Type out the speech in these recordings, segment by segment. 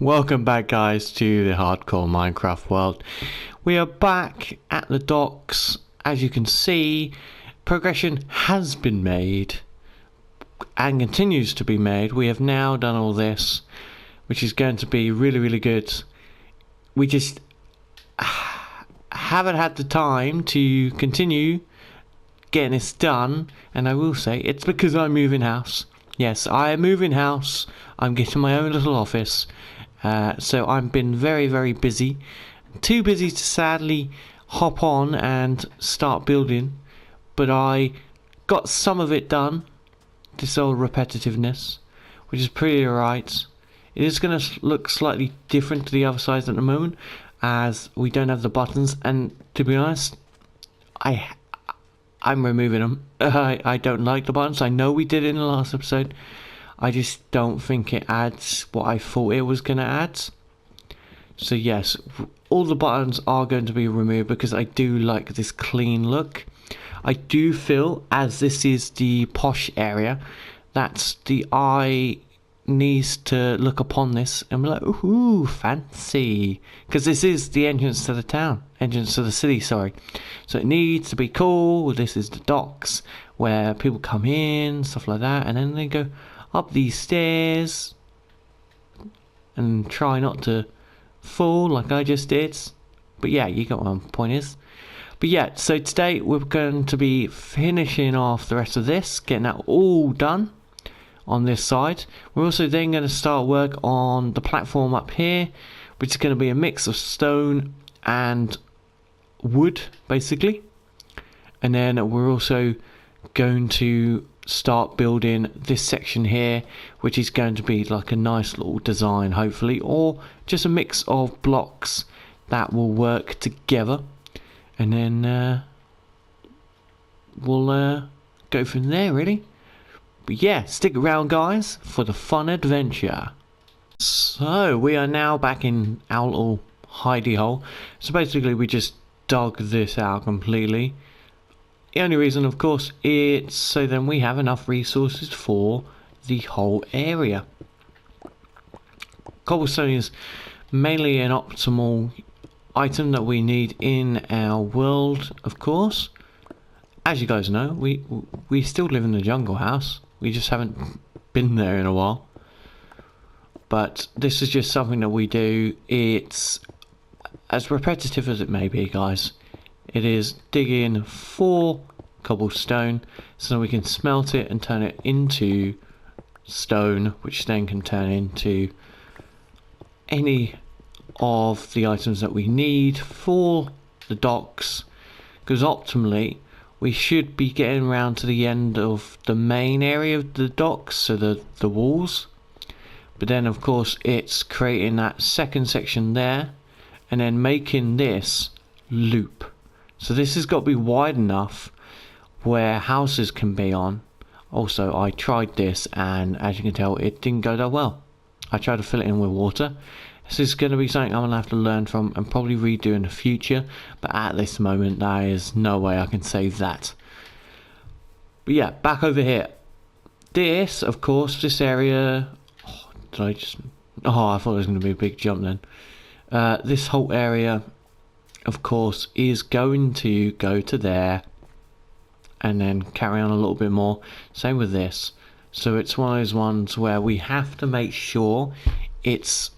Welcome back, guys, to the hardcore Minecraft world. We are back at the docks. As you can see, progression has been made and continues to be made. We have now done all this, which is going to be really good. We just haven't had the time to continue getting this done, and I will say it's because I'm moving house. Yes, I am moving house. I'm getting my own little office. So I've been very busy. Too busy to sadly hop on and start building, but I got some of it done. This old repetitiveness, which is pretty alright. It is going to look slightly different to the other side at the moment, as we don't have the buttons, and to be honest, I'm removing them. I don't like the buttons. I know we did it in the last episode. I just don't think it adds what I thought it was going to add. So yes, all the buttons are going to be removed because I do like this clean look. I do feel, as this is the posh area, that the eye needs to look upon this and be like, ooh, fancy. Because this is the entrance to the town. Entrance to the city, sorry. So it needs to be cool. This is the docks where people come in, stuff like that. And then they go up these stairs and try not to fall like I just did. But yeah, you got what my point is. But yeah, so today we're going to be finishing off the rest of this, getting that all done on this side. We're also then going to start work on the platform up here, which is going to be a mix of stone and wood, basically. And then we're also going to start building this section here, which is going to be like a nice little design, hopefully, or just a mix of blocks that will work together. And then we'll go from there, really. But yeah, stick around, guys, for the fun adventure. So we are now back in our little hidey hole. So basically we just dug this out completely. The only reason, of course, it's so then we have enough resources for the whole area. Cobblestone is mainly an optimal item that we need in our world, of course. As you guys know, we still live in the jungle house. We just haven't been there in a while. But this is just something that we do. It's as repetitive as it may be, guys. It is digging for cobblestone so we can smelt it and turn it into stone, which then can turn into any of the items that we need for the docks, because optimally we should be getting around to the end of the main area of the docks, so the walls, but then of course it's creating that second section there and then making this loop. So this has got to be wide enough where houses can be on. Also, I tried this and as you can tell it didn't go that well. I tried to fill it in with water. This is going to be something I'm going to have to learn from and probably redo in the future, but at this moment there is no way I can save that. But yeah, back over here. This, of course, this area... I thought it was going to be a big jump then. This whole area, of course, is going to go to there and then carry on a little bit more. Same with this. So it's one of those ones where we have to make sure it's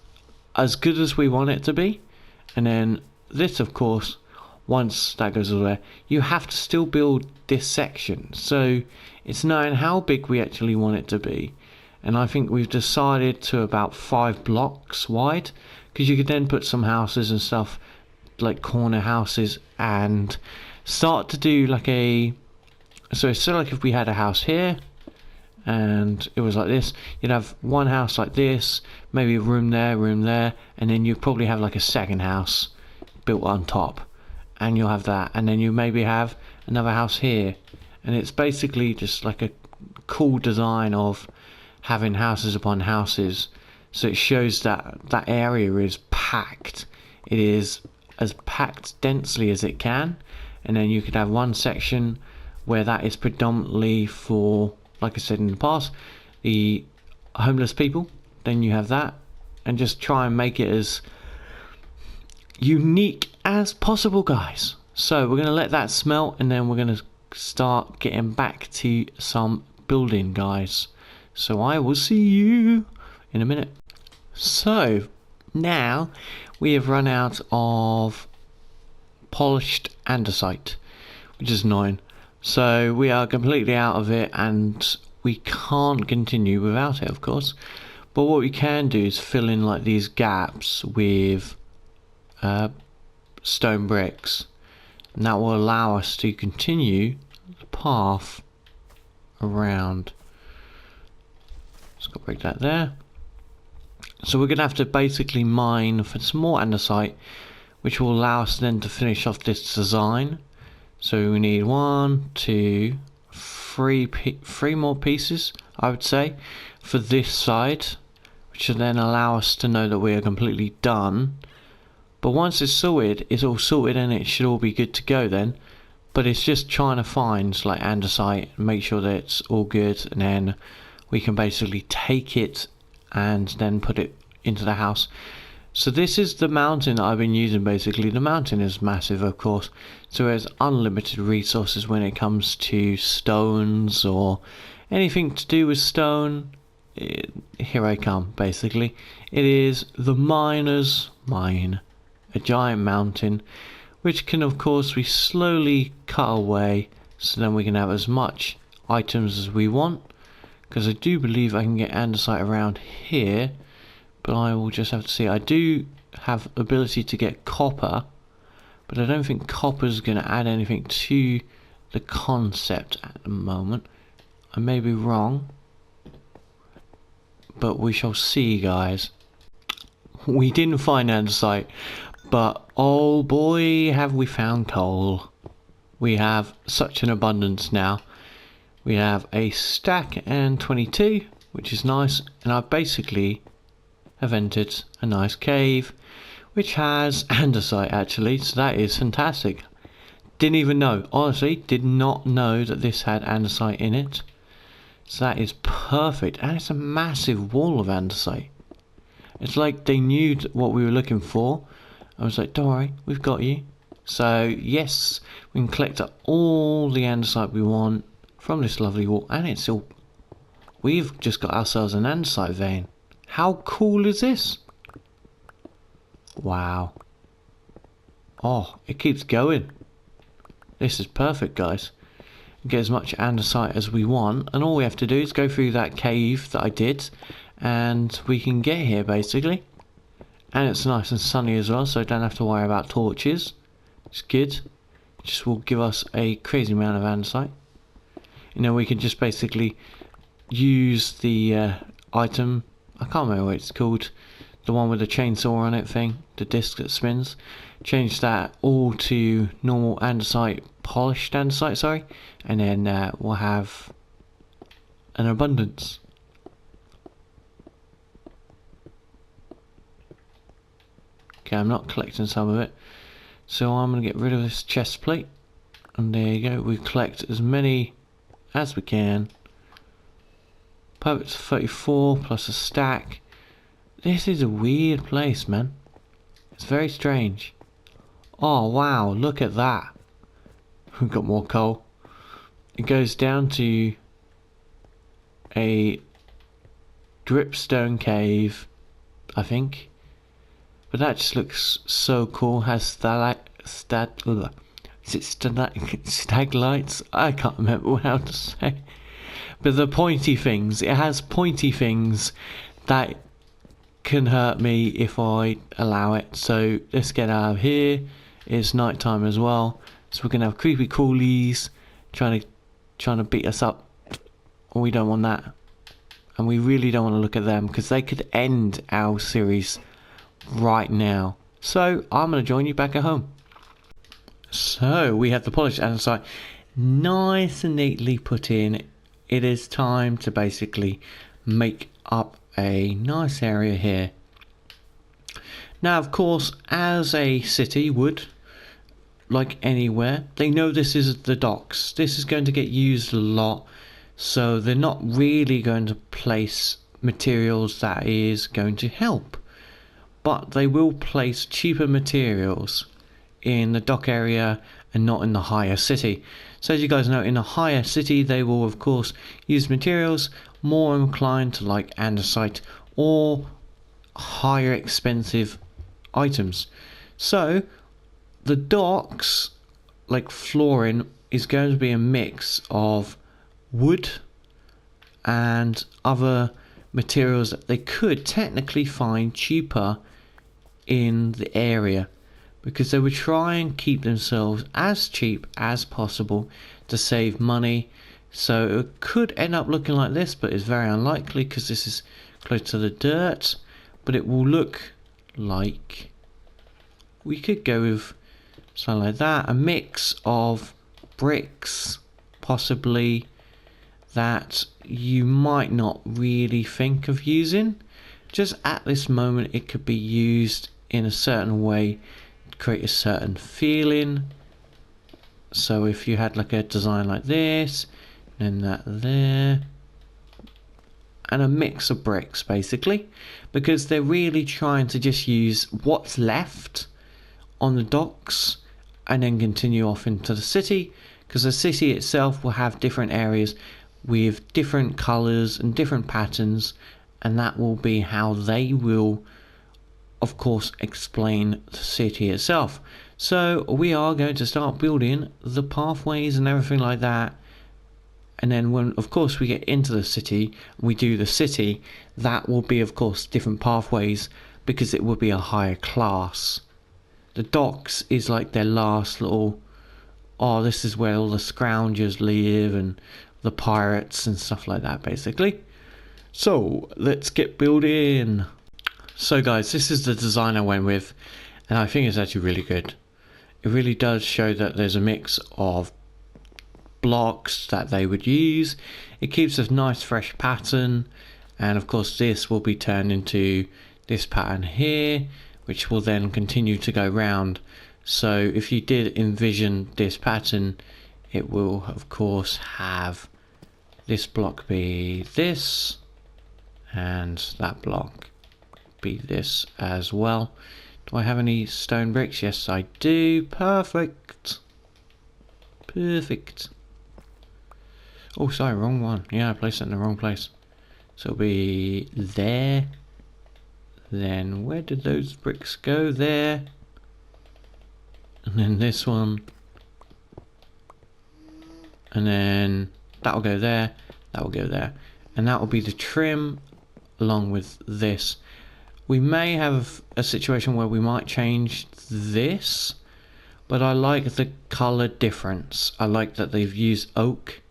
as good as we want it to be. And then this, of course, once that goes away, you have to still build this section. So it's knowing how big we actually want it to be. And I think we've decided to about 5 blocks wide, because you could then put some houses and stuff, like corner houses, and start to do like a... So it's like if we had a house here and it was like this, you'd have one house like this, maybe a room there, and then you'd probably have like a second house built on top, and you'll have that, and then you maybe have another house here, and it's basically just like a cool design of having houses upon houses. So it shows that that area is packed. It is as packed densely as it can, and then you could have one section where that is predominantly for, like I said in the past, the homeless people. Then you have that, and just try and make it as unique as possible, guys. So we're going to let that smelt, and then we're going to start getting back to some building, guys. So I will see you in a minute. So now we have run out of polished andesite, which is annoying. So we are completely out of it, and we can't continue without it, of course. But what we can do is fill in like these gaps with stone bricks, and that will allow us to continue the path around. Just got to break that there. So we're going to have to basically mine for some more andesite, which will allow us then to finish off this design. So we need 1, 2, 3 more pieces, I would say, for this side, which will then allow us to know that we are completely done. But once it's sorted, it's all sorted and it should all be good to go then. But it's just trying to find like andesite and make sure that it's all good, and then we can basically take it and then put it into the house. So this is the mountain that I've been using basically. The mountain is massive, of course, so it has unlimited resources when it comes to stones or anything to do with stone. Here I come, basically. It is the miner's mine, a giant mountain, which can of course we slowly cut away, so then we can have as much items as we want. Because I do believe I can get andesite around here, but I will just have to see. I do have ability to get copper, but I don't think copper is going to add anything to the concept at the moment. I may be wrong, but we shall see, guys. We didn't find andesite, but oh boy, have we found coal. We have such an abundance now. We have a stack and 22, which is nice, and I basically have entered a nice cave which has andesite actually, so that is fantastic. Didn't even know, honestly, did not know that this had andesite in it. So that is perfect, and it's a massive wall of andesite. It's like they knew what we were looking for. I was like, don't worry, we've got you. So yes, we can collect up all the andesite we want from this lovely wall, and it's all, we've just got ourselves an andesite vein. How cool is this? Wow. Oh, it keeps going. This is perfect, guys. Get as much andesite as we want, and all we have to do is go through that cave that I did, and we can get here basically. And it's nice and sunny as well, so don't have to worry about torches. It's good. Just will give us a crazy amount of andesite. You know, we can just basically use the item, I can't remember what it's called, the one with the chainsaw on it thing, the disc that spins. Change that all to normal andesite, polished andesite, sorry, and then we'll have an abundance. Okay, I'm not collecting some of it, so I'm going to get rid of this chest plate, and there you go. We collect as many as we can. Perfect. 34 plus a stack. This is a weird place, man. It's very strange. Oh wow, look at that. We've got more coal. It goes down to a dripstone cave, I think. But that just looks so cool. Has staglites? I can't remember how to say. But the pointy things. It has pointy things that can hurt me if I allow it. So let's get out of here. It's night time as well. So we're gonna have creepy crawlies trying to beat us up. We don't want that. And we really don't want to look at them, because they could end our series right now. So I'm going to join you back at home. So we have the polished andesite nice and neatly put in. It is time to basically make up a nice area here. Now of course, as a city would, like anywhere, they know this is the docks. This is going to get used a lot, so they're not really going to place materials that is going to help. but they will place cheaper materials in the dock area and not in the higher city. So as you guys know, in the higher city they will of course use materials more inclined to like andesite or higher expensive items. So the docks, like flooring, is going to be a mix of wood and other materials that they could technically find cheaper in the area, because they would try and keep themselves as cheap as possible to save money. So it could end up looking like this, but it's very unlikely because this is close to the dirt. But it will look like we could go with something like that, a mix of bricks possibly that you might not really think of using. Just at this moment it could be used in a certain way to create a certain feeling. So if you had like a design like this, then that there, and a mix of bricks basically, because they're really trying to just use what's left on the docks and then continue off into the city, because the city itself will have different areas with different colors and different patterns, and that will be how they will of course explain the city itself. So we are going to start building the pathways and everything like that, and then when of course we get into the city, we do the city, that will be of course different pathways because it will be a higher class. The docks is like their last little, oh, this is where all the scroungers live and the pirates and stuff like that basically. So let's get building. So guys, this is the design I went with, and I think it's actually really good. It really does show that there's a mix of blocks that they would use. It keeps a nice fresh pattern, and of course this will be turned into this pattern here, which will then continue to go round. So if you did envision this pattern, it will of course have this block be this and that block be this as well. Do I have any stone bricks? Yes I do. Perfect. Perfect. Oh sorry, wrong one. Yeah, I placed it in the wrong place. So it'll be there. Then where did those bricks go? There. And then this one. And then that'll go there. That will go there. And that will be the trim along with this. We may have a situation where we might change this, but I like the colour difference. I like that they've used oak,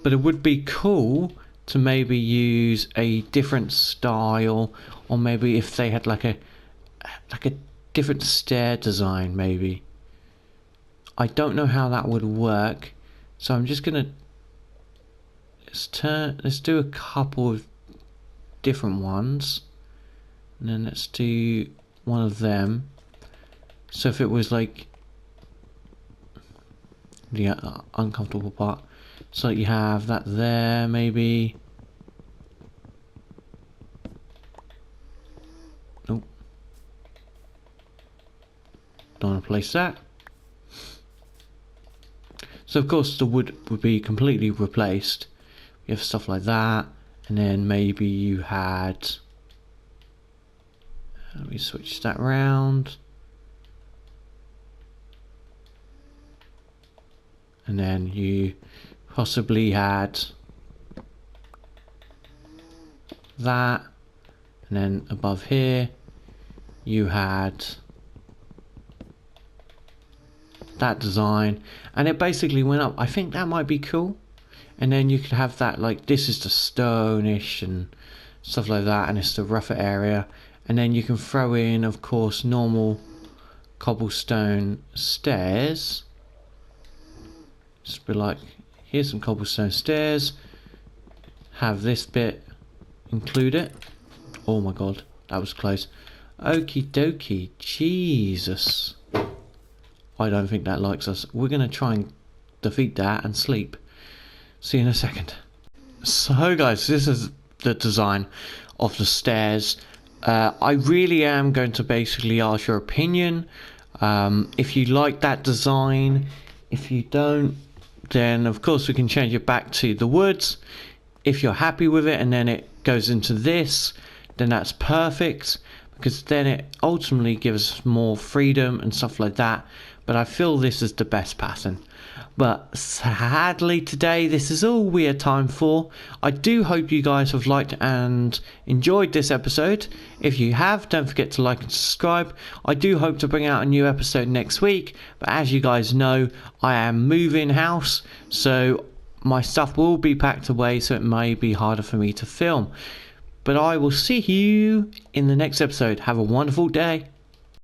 but it would be cool to maybe use a different style, or maybe if they had like a different stair design maybe. I don't know how that would work, so I'm just gonna let's do a couple of different ones, and then let's do one of them. So if it was like the uncomfortable part, so you have that there maybe. Nope. Don't want to place that. So of course the wood would be completely replaced. You have stuff like that, and then maybe you had, let me switch that round, and then you possibly had that, and then above here you had that design, and it basically went up. I think that might be cool. And then you could have that, like this is the stone-ish and stuff like that, and it's the rougher area, and then you can throw in of course normal cobblestone stairs. Just be like, here's some cobblestone stairs, have this bit, include it. Oh my god, that was close. Okie dokie, Jesus. I don't think that likes us. We're gonna try and defeat that and sleep. See you in a second. So guys, this is the design of the stairs. I really am going to basically ask your opinion. If you like that design, if you don't, then of course we can change it back to the woods. If you're happy with it and then it goes into this, then that's perfect, because then it ultimately gives us more freedom and stuff like that. But I feel this is the best pattern. But sadly today, this is all we had time for. I do hope you guys have liked and enjoyed this episode. If you have, don't forget to like and subscribe. I do hope to bring out a new episode next week, but as you guys know, I am moving house, so my stuff will be packed away, so it may be harder for me to film. But I will see you in the next episode. Have a wonderful day.